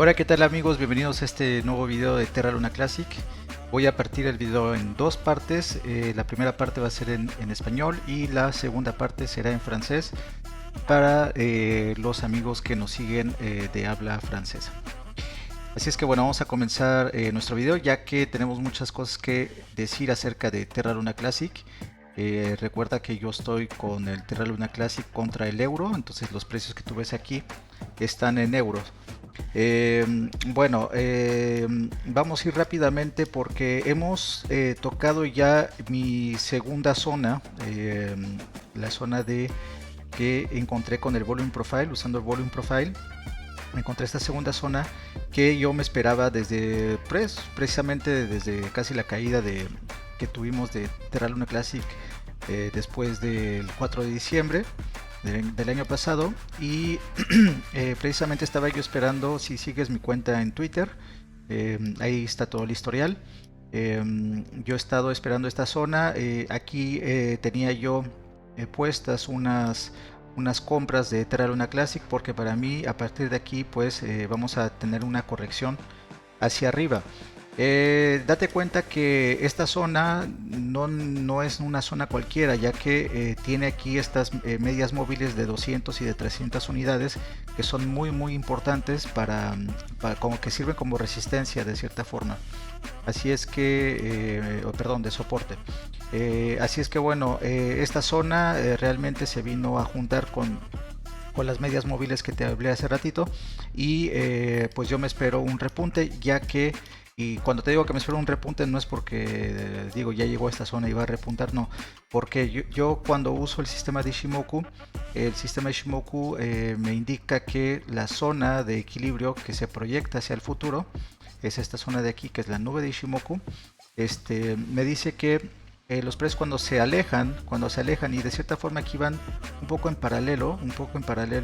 Hola, ¿qué tal amigos? Bienvenidos a este nuevo video de Terra Luna Classic. Voy a partir el video en dos partes. La primera parte va a ser en español y la segunda parte será en francés para los amigos que nos siguen de habla francesa. Así es que bueno, vamos a comenzar nuestro video ya que tenemos muchas cosas que decir acerca de Terra Luna Classic. Recuerda que yo estoy con el Terra Luna Classic contra el euro, entonces los precios que tú ves aquí están en euros. Vamos a ir rápidamente porque hemos tocado ya mi segunda zona, la zona de que encontré con el Volume Profile, usando el Volume Profile. Encontré esta segunda zona que yo me esperaba desde precisamente desde casi la caída que tuvimos de Terra Luna Classic después del 4 de diciembre del año pasado y precisamente estaba yo esperando. Si sigues mi cuenta en Twitter, ahí está todo el historial. Yo he estado esperando esta zona. Aquí tenía yo puestas unas compras de Terra Luna Classic porque para mí a partir de aquí pues vamos a tener una corrección hacia arriba. Date cuenta que esta zona no es una zona cualquiera, ya que tiene aquí estas medias móviles de 200 y de 300 unidades que son muy importantes como que sirven como resistencia de cierta forma. Así es que, perdón, de soporte. Así es que bueno, esta zona realmente se vino a juntar con las medias móviles que te hablé hace ratito y pues yo me espero un repunte, ya que y cuando te digo que me espero un repunte no es porque digo ya llegó a esta zona y va a repuntar, no, porque yo cuando uso el sistema de Ishimoku, me indica que la zona de equilibrio que se proyecta hacia el futuro es esta zona de aquí, que es la nube de Ishimoku. Me dice que los precios cuando se alejan y de cierta forma aquí van un poco en paralelo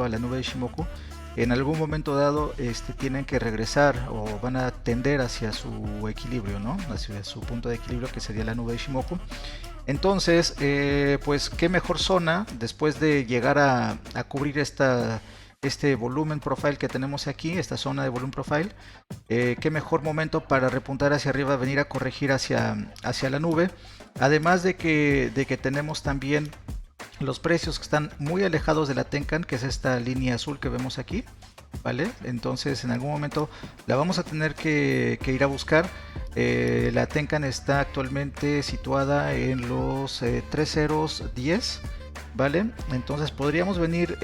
a la nube de Ishimoku, en algún momento dado tienen que regresar o van a tender hacia su equilibrio, ¿no? Hacia su punto de equilibrio, que sería la nube de Ishimoku. Entonces, pues qué mejor zona después de llegar a cubrir este volumen profile que tenemos aquí, esta zona de volumen profile. Qué mejor momento para repuntar hacia arriba, venir a corregir hacia la nube. Además de que tenemos también los precios que están muy alejados de la Tenkan, que es esta línea azul que vemos aquí, ¿vale? Entonces en algún momento la vamos a tener que ir a buscar. La Tenkan está actualmente situada en los 3010, ¿vale? Entonces podríamos venir,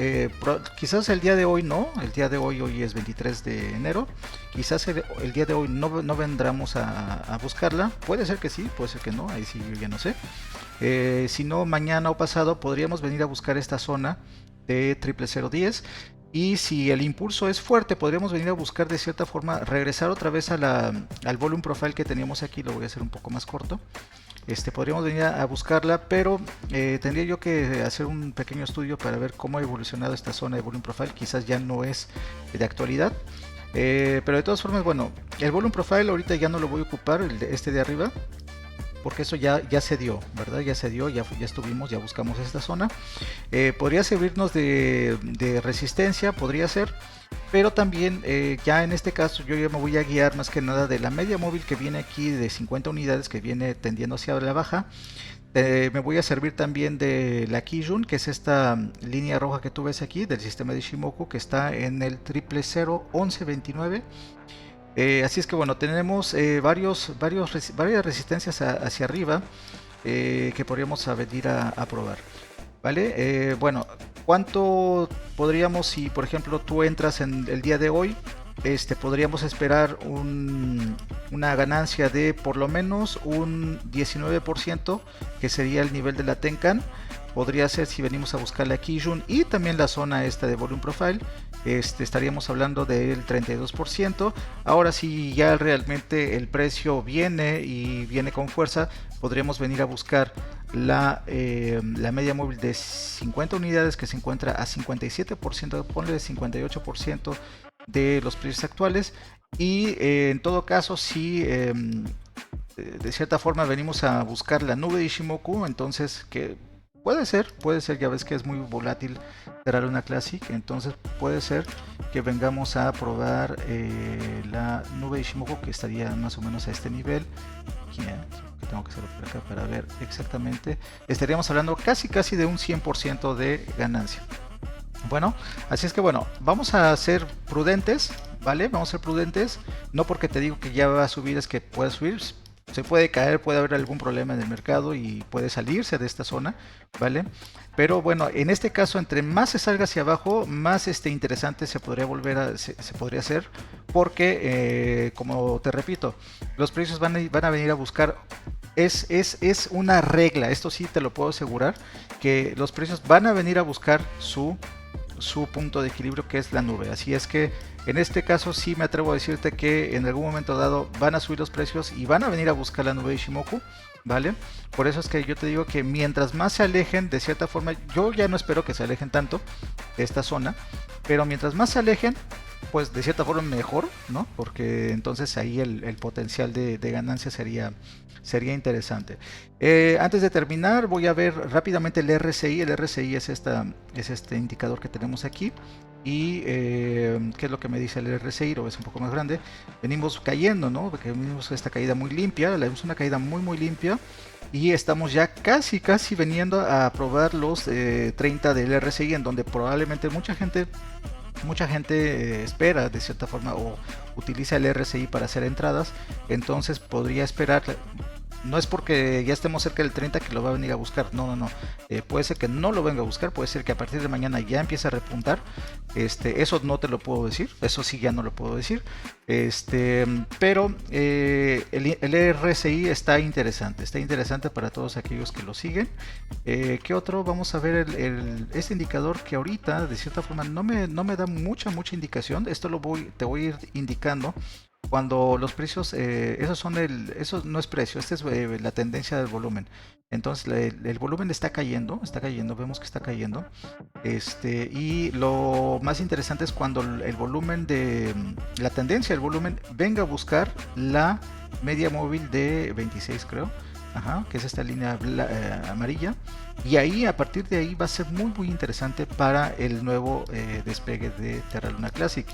quizás el día de hoy no, el día de hoy es 23 de enero, quizás el día de hoy no vendremos a buscarla, puede ser que sí, puede ser que no, ahí sí yo ya no sé. Si no, mañana o pasado podríamos venir a buscar esta zona de 00010. Y si el impulso es fuerte, podríamos venir a buscar de cierta forma, regresar otra vez al volume profile que teníamos aquí. Lo voy a hacer un poco más corto. Podríamos venir a buscarla, pero tendría yo que hacer un pequeño estudio para ver cómo ha evolucionado esta zona de volume profile. Quizás ya no es de actualidad. Pero de todas formas, bueno, el volume profile ahorita ya no lo voy a ocupar, este de arriba, porque eso ya se dio, ¿verdad? Ya se dio, ya estuvimos, ya buscamos esta zona. Podría servirnos de resistencia, podría ser, pero también ya en este caso yo ya me voy a guiar más que nada de la media móvil que viene aquí de 50 unidades, que viene tendiendo hacia la baja. Me voy a servir también de la Kijun, que es esta línea roja que tú ves aquí del sistema de Ishimoku, que está en el 0001129. Así es que bueno, tenemos varias resistencias hacia arriba que podríamos venir a probar, ¿vale? Bueno, ¿cuánto podríamos, si por ejemplo tú entras en el día de hoy, podríamos esperar una ganancia de por lo menos un 19%, que sería el nivel de la Tenkan? Podría ser si venimos a buscar la Kijun y también la zona esta de Volume Profile. Estaríamos hablando del 32%. Ahora si ya realmente el precio viene con fuerza, podríamos venir a buscar la media móvil de 50 unidades, que se encuentra a 57%, ponle 58% de los precios actuales. Y en todo caso, si de cierta forma venimos a buscar la nube de Ishimoku, entonces que puede ser, ya ves que es muy volátil Terra Luna Classic, entonces puede ser que vengamos a probar la nube de Ishimoku, que estaría más o menos a este nivel. Aquí, que tengo que hacerlo por acá para ver exactamente. Estaríamos hablando casi de un 100% de ganancia. Bueno, así es que bueno, vamos a ser prudentes, ¿vale? Vamos a ser prudentes, no porque te digo que ya va a subir es que pueda subir, se puede caer, puede haber algún problema en el mercado y puede salirse de esta zona, ¿vale? Pero bueno, en este caso, entre más se salga hacia abajo, más interesante se podría volver a, se podría hacer, porque como te repito, los precios van a venir a buscar. Es una regla, esto sí te lo puedo asegurar, que los precios van a venir a buscar su punto de equilibrio, que es la nube. Así es que en este caso sí me atrevo a decirte que en algún momento dado van a subir los precios y van a venir a buscar la nube de Ishimoku, ¿vale? Por eso es que yo te digo que mientras más se alejen, de cierta forma, yo ya no espero que se alejen tanto de esta zona, pero mientras más se alejen, pues de cierta forma mejor, ¿no? Porque entonces ahí el potencial de ganancia sería interesante. Antes de terminar, voy a ver rápidamente el RSI. El RSI es este indicador que tenemos aquí. Y qué es lo que me dice el RSI, lo ves un poco más grande. Venimos cayendo, ¿no? Porque venimos esta caída muy limpia, es una caída muy limpia. Y estamos ya casi veniendo a probar los 30 del RSI, en donde probablemente mucha gente espera de cierta forma o utiliza el RSI para hacer entradas, entonces podría esperar. No es porque ya estemos cerca del 30 que lo va a venir a buscar, no. Puede ser que no lo venga a buscar, puede ser que a partir de mañana ya empiece a repuntar. Eso no te lo puedo decir, eso sí ya no lo puedo decir. Pero el RSI está interesante para todos aquellos que lo siguen. ¿Qué otro? Vamos a ver este indicador que ahorita de cierta forma no me da mucha indicación. Esto te voy a ir indicando cuando los precios, eso no es precio, esta es la tendencia del volumen. Entonces el volumen está cayendo, vemos que está cayendo. Y lo más interesante es cuando el volumen la tendencia del volumen venga a buscar la media móvil de 26, creo. Ajá, que es esta línea amarilla, y ahí a partir de ahí va a ser muy interesante para el nuevo despegue de Terra Luna Classic.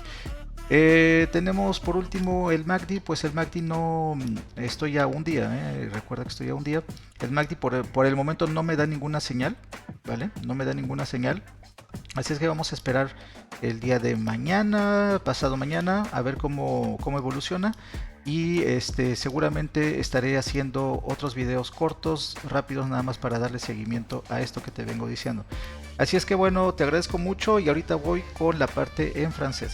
Tenemos por último el MACD. Pues el MACD no estoy a un día, recuerda que estoy a un día. El MACD por el momento no me da ninguna señal, ¿vale? No me da ninguna señal. Así es que vamos a esperar el día de mañana, pasado mañana, a ver cómo evoluciona. Y seguramente estaré haciendo otros videos cortos, rápidos, nada más para darle seguimiento a esto que te vengo diciendo. Así es que bueno, te agradezco mucho y ahorita voy con la parte en francés.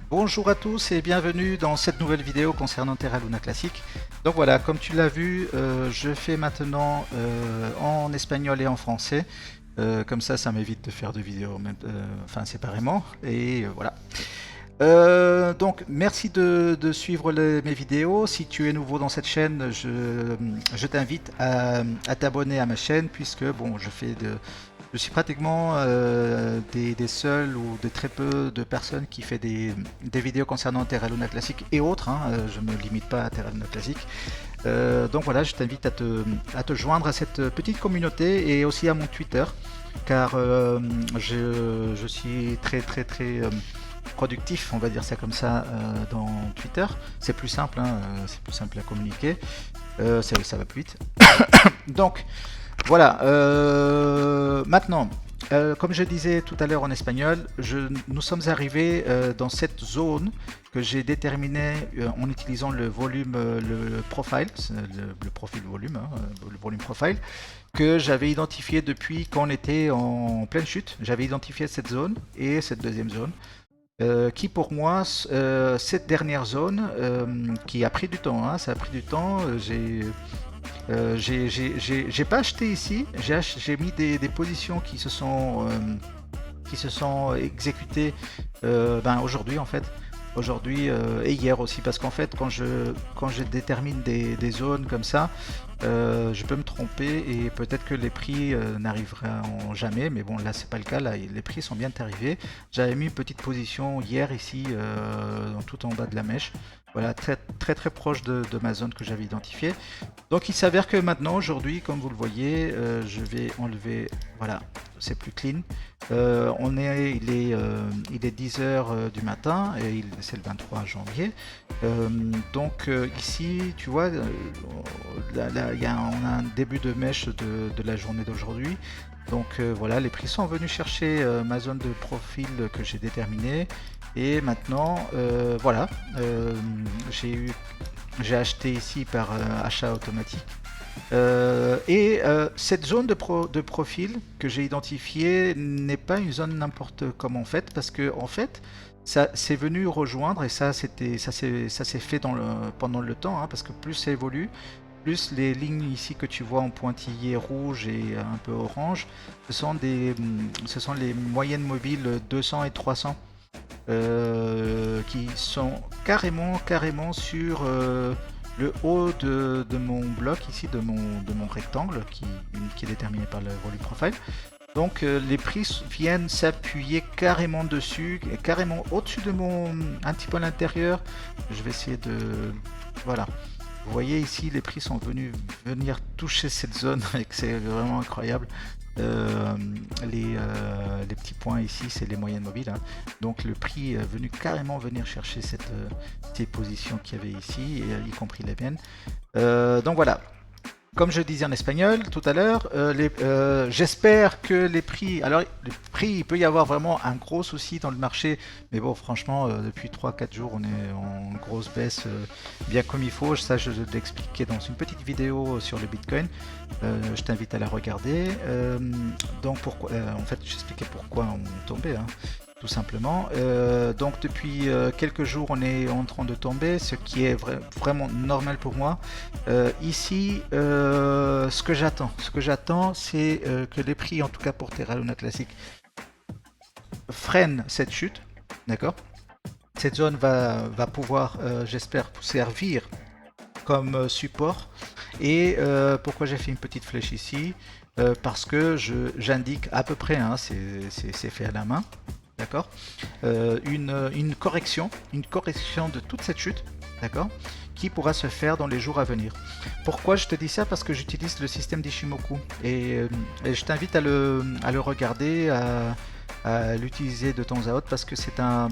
Bonjour à tous et bienvenue dans cette nouvelle vidéo concernant Terra Luna Classic. Donc voilà, comme tu l'as vu, je fais maintenant en espagnol et en français. Comme ça m'évite de faire deux vidéos séparément. Et voilà. Donc merci de suivre mes vidéos. Si tu es nouveau dans cette chaîne, je t'invite à t'abonner à ma chaîne, puisque bon, je suis pratiquement des seuls ou de très peu de personnes qui fait des vidéos concernant Terra Luna Classic et autres, hein. Je ne me limite pas à Terra Luna Classic. Donc voilà, je t'invite à te joindre à cette petite communauté et aussi à mon Twitter, car je suis très productif, on va dire ça comme ça, dans Twitter. C'est plus simple, hein, c'est plus simple à communiquer, ça va plus vite. Donc voilà, maintenant, comme je disais tout à l'heure en espagnol, nous sommes arrivés dans cette zone que j'ai déterminée en utilisant le volume, le profile, le profil volume, hein, le volume profile, que j'avais identifié depuis qu'on était en pleine chute. J'avais identifié cette zone et cette deuxième zone. Qui pour moi, cette dernière zone, qui a pris du temps, hein, ça a pris du temps, j'ai pas acheté ici, j'ai mis des positions qui se sont exécutées aujourd'hui en fait. Aujourd'hui et hier aussi, parce qu'en fait quand je détermine des zones comme ça, je peux me tromper et peut-être que les prix n'arriveront jamais, mais bon là c'est pas le cas, là les prix sont bien arrivés. J'avais mis une petite position hier ici tout en bas de la mèche, Voilà, très proche de ma zone que j'avais identifiée. Donc il s'avère que maintenant, aujourd'hui, comme vous le voyez, je vais enlever, voilà, c'est plus clean. Il est 10h du matin et c'est le 23 janvier. Donc ici, tu vois, là, on a un début de mèche de la journée d'aujourd'hui. Donc voilà, les prix sont venus chercher ma zone de profil que j'ai déterminée. Et maintenant, voilà, j'ai acheté ici par achat automatique. Cette zone de profil que j'ai identifiée n'est pas une zone n'importe comment faite, parce que en fait, ça c'est venu rejoindre, et ça s'est fait pendant le temps, hein, parce que plus ça évolue, plus les lignes ici que tu vois en pointillé rouge et un peu orange, ce sont les moyennes mobiles 200 et 300. Qui sont carrément sur le haut de mon bloc ici, de mon rectangle qui est déterminé par le volume profile. Donc les prix viennent s'appuyer carrément dessus, carrément au-dessus de un petit peu à l'intérieur. Je vais essayer de... Voilà. Vous voyez ici, les prix sont venir toucher cette zone, et c'est vraiment incroyable. Les petits points ici, c'est les moyennes mobiles, hein. Donc le prix est venu carrément venir chercher ces positions qu'il y avait ici, y compris les miennes. Donc voilà. Comme je disais en espagnol tout à l'heure, j'espère que les prix... Alors, les prix, il peut y avoir vraiment un gros souci dans le marché, mais bon, franchement, depuis 3-4 jours, on est en grosse baisse, bien comme il faut. Ça, je l'ai expliqué dans une petite vidéo sur le Bitcoin. Je t'invite à la regarder. Donc, en fait, j'expliquais pourquoi on tombait, hein, tout simplement. Donc depuis quelques jours on est en train de tomber, ce qui est vraiment normal pour moi. Ici ce que j'attends c'est que les prix, en tout cas pour Terra Luna Classic, freinent cette chute, d'accord. Cette zone va pouvoir, j'espère, servir comme support. Et pourquoi j'ai fait une petite flèche ici, parce que j'indique à peu près, hein, c'est fait à la main, d'accord, une correction de toute cette chute, d'accord, qui pourra se faire dans les jours à venir. Pourquoi je te dis ça? Parce que j'utilise le système d'Ishimoku et je t'invite à le regarder, à l'utiliser de temps à autre, parce que c'est un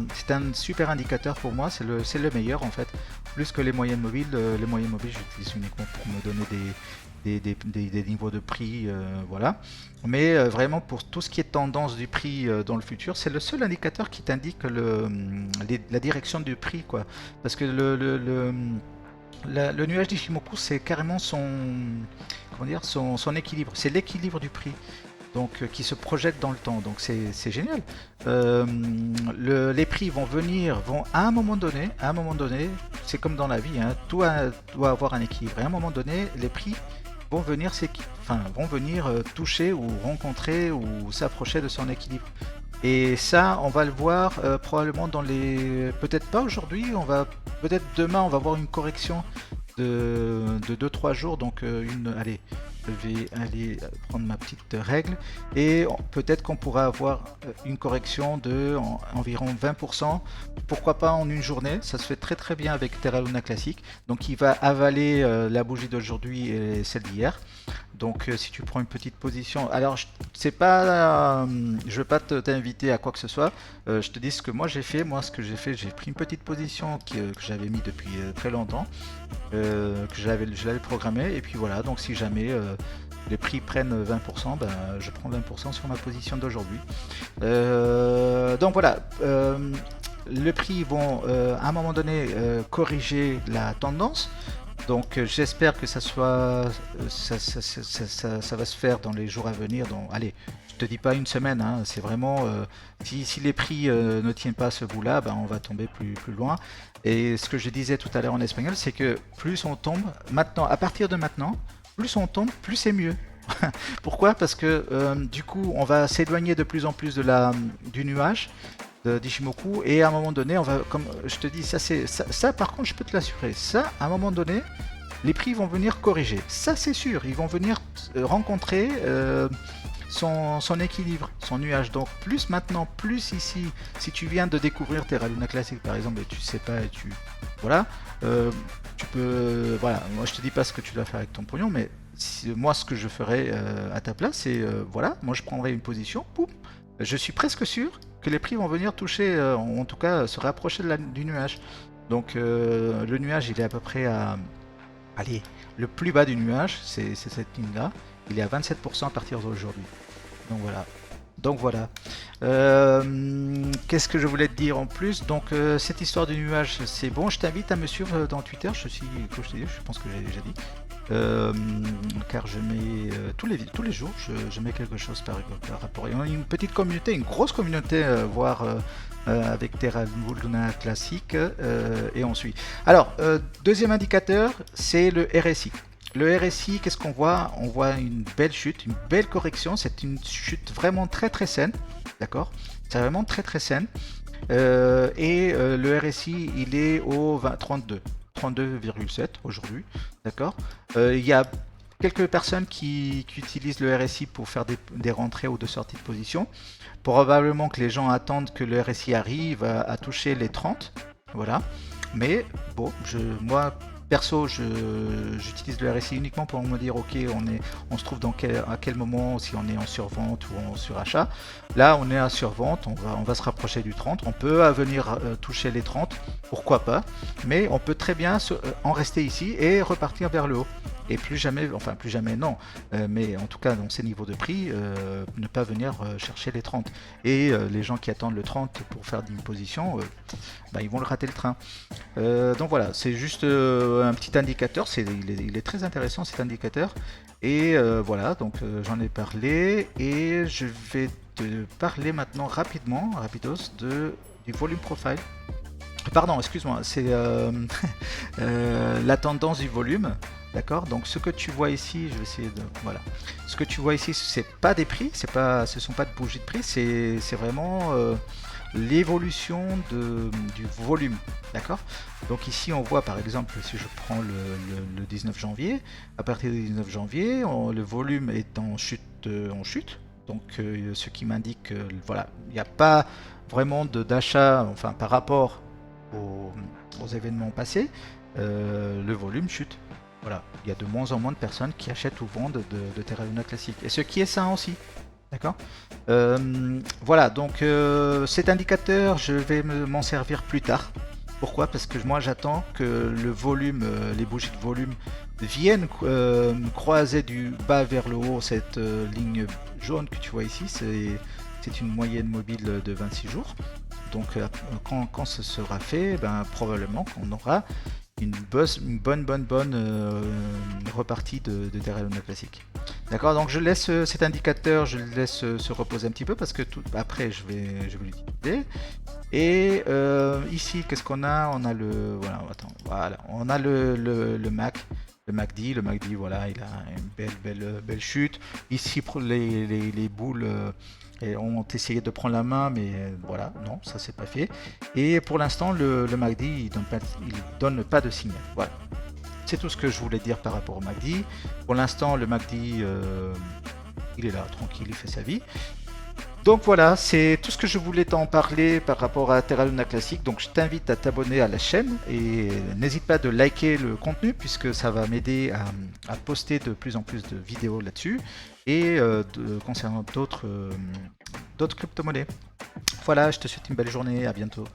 super indicateur pour moi. C'est le meilleur en fait, plus que les moyennes mobiles. Les moyennes mobiles, j'utilise uniquement pour me donner des niveaux de prix, voilà. Mais vraiment pour tout ce qui est tendance du prix dans le futur, c'est le seul indicateur qui t'indique la direction du prix, quoi. Parce que le nuage d'Ishimoku, c'est carrément son équilibre, c'est l'équilibre du prix. Donc qui se projette dans le temps, donc c'est génial. Les prix vont à un moment donné, c'est comme dans la vie, hein, tout doit avoir un équilibre. Et à un moment donné, les prix vont venir toucher ou rencontrer ou s'approcher de son équilibre. Et ça, on va le voir probablement peut-être pas aujourd'hui, peut-être demain, on va voir une correction de 2-3 jours, donc allez, je vais aller prendre ma petite règle et peut-être qu'on pourra avoir une correction de environ 20%, pourquoi pas en une journée. Ça se fait très bien avec Terra Luna Classic, donc il va avaler la bougie d'aujourd'hui et celle d'hier. Donc si tu prends une petite position, alors je veux pas t'inviter à quoi que ce soit, je te dis ce que moi j'ai fait. J'ai pris une petite position que j'avais mis depuis très longtemps, que je l'avais programmé, et puis voilà. Donc si jamais les prix prennent 20%, ben, je prends 20% sur ma position d'aujourd'hui. Donc voilà, les prix vont à un moment donné corriger la tendance. Donc j'espère que ça va se faire dans les jours à venir. Donc, allez, je te dis pas une semaine, hein, c'est vraiment si les prix ne tiennent pas à ce bout-là, ben, on va tomber plus loin. Et ce que je disais tout à l'heure en espagnol, c'est que plus on tombe maintenant, à partir de maintenant, plus on tombe, plus c'est mieux. Pourquoi? Parce que du coup, on va s'éloigner de plus en plus du nuage d'Ishimoku, et à un moment donné, comme je te dis, ça par contre, je peux te l'assurer, ça, à un moment donné, les prix vont venir corriger. Ça, c'est sûr, ils vont venir rencontrer son équilibre, son nuage. Donc plus maintenant, plus ici, si tu viens de découvrir Terra Luna Classic par exemple et tu sais pas, et voilà, tu peux, voilà, moi je te dis pas ce que tu dois faire avec ton pognon, mais moi ce que je ferais à ta place, c'est voilà, moi je prendrais une position, poum, je suis presque sûr que les prix vont venir toucher, en tout cas se rapprocher du nuage. Donc le nuage il est à peu près à, allez, le plus bas du nuage, c'est cette ligne là, il est à 27% à partir d'aujourd'hui. Donc voilà. Donc voilà. Qu'est-ce que je voulais te dire en plus? Donc cette histoire du nuage, c'est bon. Je t'invite à me suivre dans Twitter. Je suis, comme je te dis, je pense que j'ai déjà dit. Car je mets tous les jours, je mets quelque chose par rapport. Et on a une petite communauté, une grosse communauté, voire avec Terra Luna classique, et on suit. Alors, deuxième indicateur, c'est le RSI. Le RSI, qu'est-ce qu'on voit? On voit une belle chute, une belle correction. C'est une chute vraiment très très saine, d'accord? C'est vraiment très très saine. Le RSI, il est au 32,7 aujourd'hui, d'accord? Il y a quelques personnes qui utilisent le RSI pour faire des rentrées ou de sorties de position. Probablement que les gens attendent que le RSI arrive à toucher les 30, voilà. Mais bon, moi perso, j'utilise le RSI uniquement pour me dire ok, on se trouve à quel moment, si on est en survente ou en surachat. Là, on est à survente, on va se rapprocher du 30. On peut venir toucher les 30, pourquoi pas. Mais on peut très bien en rester ici et repartir vers le haut. Et plus jamais, enfin plus jamais non, mais en tout cas dans ces niveaux de prix, ne pas venir chercher les 30. Et les gens qui attendent le 30 pour faire une position, ils vont le rater le train. Donc voilà, c'est juste un petit indicateur, il est très intéressant cet indicateur. Et voilà, donc j'en ai parlé et je vais te parler maintenant rapidos, du volume profile. Pardon, excuse-moi, c'est la tendance du volume. D'accord, donc ce que tu vois ici, je vais essayer de, voilà, ce que tu vois ici, c'est pas des prix, ce sont pas de bougies de prix, c'est vraiment l'évolution du volume, d'accord. Donc ici on voit par exemple, si je prends le 19 janvier, à partir du 19 janvier, le volume est en chute, donc ce qui m'indique que voilà, il n'y a pas vraiment d'achat, enfin par rapport aux événements passés, le volume chute. Voilà, il y a de moins en moins de personnes qui achètent ou vendent de Terra Luna classique. Et ce qui est sain aussi. D'accord. Voilà, donc cet indicateur, je vais m'en servir plus tard. Pourquoi? Parce que moi j'attends que le volume, les bougies de volume viennent croiser du bas vers le haut cette ligne jaune que tu vois ici. C'est une moyenne mobile de 26 jours. Donc quand ce sera fait, probablement qu'on aura une bonne repartie de Terra Luna classique. D'accord, donc je laisse cet indicateur, je le laisse se reposer un petit peu parce que après je vais l'utiliser. Et ici, qu'est-ce qu'on a? On a le on a le MAC. Le MACD, voilà, il a une belle chute. Ici, les boules ont essayé de prendre la main, mais voilà, non, ça c'est pas fait. Et pour l'instant, le MACD, il donne pas de signal. Voilà. C'est tout ce que je voulais dire par rapport au MACD. Pour l'instant, le MACD, il est là, tranquille, il fait sa vie. Donc voilà, c'est tout ce que je voulais t'en parler par rapport à Terra Luna Classic. Donc je t'invite à t'abonner à la chaîne et n'hésite pas de liker le contenu puisque ça va m'aider à poster de plus en plus de vidéos là-dessus et concernant d'autres crypto-monnaies. Voilà, je te souhaite une belle journée, à bientôt.